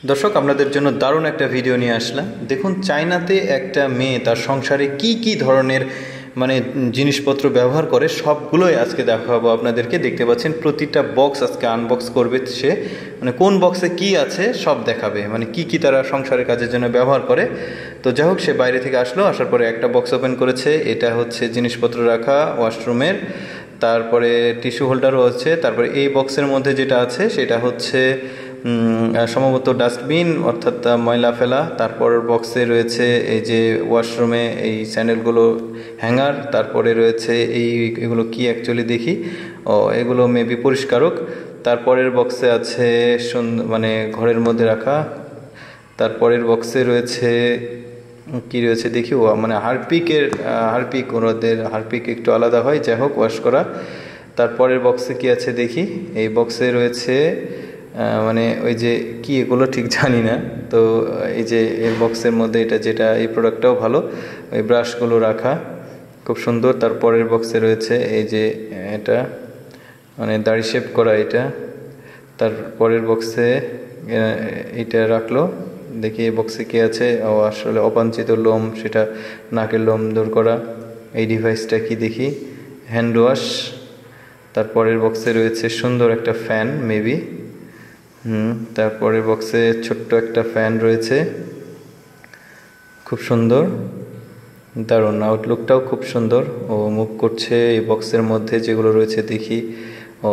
দর্শক আপনাদের জন্য দারুণ একটা ভিডিও নিয়ে আসলাম। দেখুন, চায়নাতে একটা মেয়ে তার সংসারে কি কি ধরনের জিনিসপত্র ব্যবহার করে সবগুলোই আজকে দেখাবো আপনাদেরকে। দেখতে পাচ্ছেন প্রতিটা বক্স আজকে আনবক্স করবে সে, কোন বক্সে কি আছে সব দেখাবে, কি কি তারা সংসারের কাজের জন্য ব্যবহার করে। তো যাই হোক, সে বাইরে থেকে আসলো, আসার পরে একটা বক্স ওপেন করেছে। এটা হচ্ছে জিনিসপত্র রাখা ওয়াশরুমের, তারপরে টিস্যু হোল্ডারও আছে। তারপরে এই বক্সের মধ্যে যেটা আছে সেটা হচ্ছে সম্ভবত ডাস্টবিন, অর্থাৎ ময়লা ফেলা। তারপর বক্সে রয়েছে এই যে ওয়াশরুমে এই স্যান্ডেলগুলো হ্যাঙ্গার। তারপরে রয়েছে এগুলো কি অ্যাকচুয়ালি দেখি, এগুলো মেবি পরিষ্কারক। তারপরের বক্সে আছে ঘরের মধ্যে রাখা। তারপরের বক্সে রয়েছে কি রয়েছে দেখি, হারপিক, ওদের হারপিক একটু আলাদা হয়, যাই হোক, ওয়াশ করা। তারপরের বক্সে কি আছে দেখি, এই বক্সে রয়েছে ওই যে কি, এগুলো ঠিক জানি না। তো এই যে এই বক্সের মধ্যে যেটা এই প্রোডাক্টটাও ভালো, ওই ব্রাশগুলো রাখা, খুব সুন্দর। তারপরের বক্সে রয়েছে এই যে এটা দাড়ি শেভ করা এটা। তারপরের বক্সে এটা রাখলো, দেখি এই বক্সে কি আছে। আসলে অবাঞ্ছিত লোম, সেটা নাকের লোম দূর করা। এই ডিভাইসটা কি দেখি, হ্যান্ড ওয়াশ। তারপরের বক্সে রয়েছে সুন্দর একটা ফ্যান মেবি, তারপরের বক্সে ছোট্ট একটা ফ্যান রয়েছে, খুব সুন্দর, দারুণ। আউটলুকটাও খুব সুন্দর। ও মুভ করছে এই বক্সের মধ্যে যেগুলো রয়েছে দেখি।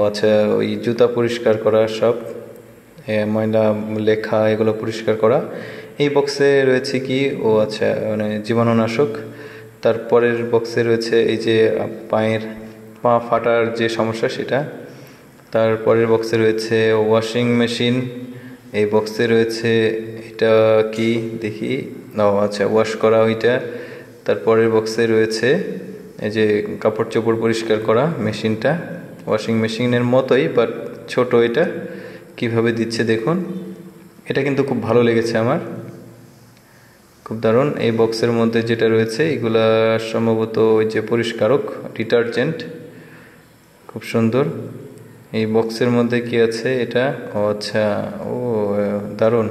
আচ্ছা, ওই জুতা পরিষ্কার করা, সব ময়লা লেখা এগুলো পরিষ্কার করা। এই বক্সে রয়েছে কি, আচ্ছা, জীবাণুনাশক। তারপরের বক্সে রয়েছে এই যে পা ফাটার যে সমস্যা সেটা। তারপরের বক্সে রয়েছে ওয়াশিং মেশিন। এই বক্সে রয়েছে এটা কি দেখি, আচ্ছা, ওয়াশ করা ওইটা। তারপরের বক্সে রয়েছে এই যে কাপড় চোপড় পরিষ্কার করা মেশিনটা, ওয়াশিং মেশিনের মতোই বাট ছোট। এটা কিভাবে দিচ্ছে দেখুন, এটা কিন্তু খুব ভালো লেগেছে আমার, খুব দারুণ। এই বক্সের মধ্যে যেটা রয়েছে এগুলা সম্ভবত ওই যে পরিষ্কারক, ডিটারজেন্ট, খুব সুন্দর। এই বক্সের মধ্যে কি আছে এটা, আচ্ছা, দারুণ,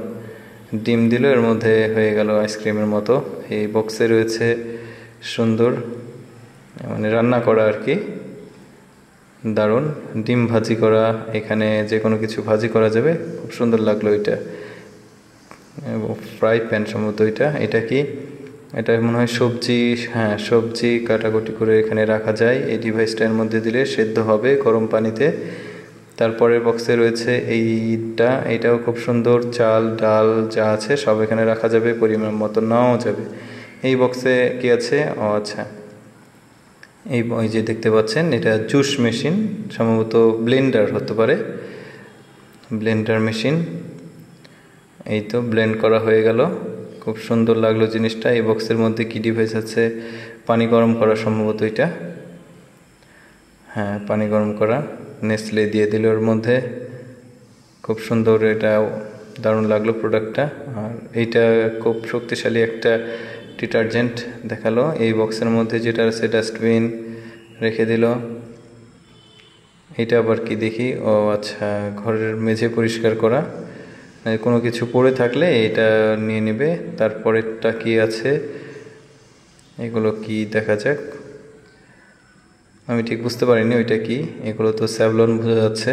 ডিম দিল এর মধ্যে হয়ে গেল আইসক্রিমের মতো। এই বক্সে রয়েছে সুন্দর রান্না করা আর কি, দারুণ, ডিম ভাজি করা, এখানে যে কোনো কিছু ভাজি করা যাবে, খুব সুন্দর লাগলো এটা। ফ্রাই প্যান সম্ভবত এটা কি, এটা মনে হয় সবজি, হ্যাঁ, সবজি কাটাকুটি করে এখানে রাখা যায়। এই ডিভাইসটার মধ্যে দিলে সেদ্ধ হবে গরম পানিতে। তারপরের বক্সে রয়েছে এইটাও খুব সুন্দর, চাল ডাল যা আছে সব এখানে রাখা যাবে, পরিমাণ মতো নেওয়াও যাবে। এই বক্সে কি আছে, আচ্ছা, ওই যে দেখতে পাচ্ছেন এটা জুস মেশিন, সম্ভবত ব্লেন্ডার হতে পারে, ব্লেন্ডার মেশিন। এই তো ব্লেন্ড করা হয়ে গেল, খুব সুন্দর লাগলো জিনিসটা। এই বক্সের মধ্যে কি ডিভাইস আছে, পানি গরম করা সম্ভবত এটা, হ্যাঁ, পানি গরম করা, নেসলে দিয়ে দিল ওর মধ্যে, খুব সুন্দর। এটা দারুণ লাগলো প্রোডাক্টটা। আর এইটা খুব শক্তিশালী একটা ডিটারজেন্ট দেখালো। এই বক্সের মধ্যে যেটা আছে ডাস্টবিন রেখে দিল। এটা আবার কি দেখি, আচ্ছা, ঘরের মেঝে পরিষ্কার করা, কোনো কিছু পড়ে থাকলে এটা নিয়ে নেবে। তারপরেরটা কি আছে, এগুলো কি দেখা যাক, আমি ঠিক বুঝতে পারিনি ওইটা কি। এগুলো তো স্যাভলন বোঝা যাচ্ছে,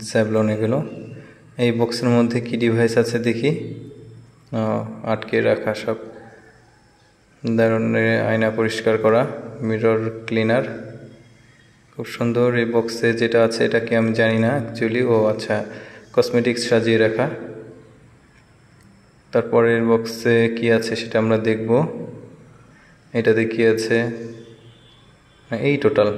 স্যাভলন এগুলো। এই বক্সের মধ্যে কি ডিভাইস আছে দেখি, আটকে রাখা সব, দারুণ, আয়না পরিষ্কার করা, মিরর ক্লিনার, খুব সুন্দর। এই বক্সে যেটা আছে এটা কি আমি জানি না অ্যাকচুয়ালি, আচ্ছা, কসমেটিক্স সাজিয়ে রাখা। তারপরের বক্সে কি আছে সেটা আমরা দেখব। এটাতে কি আছে, এই টোটাল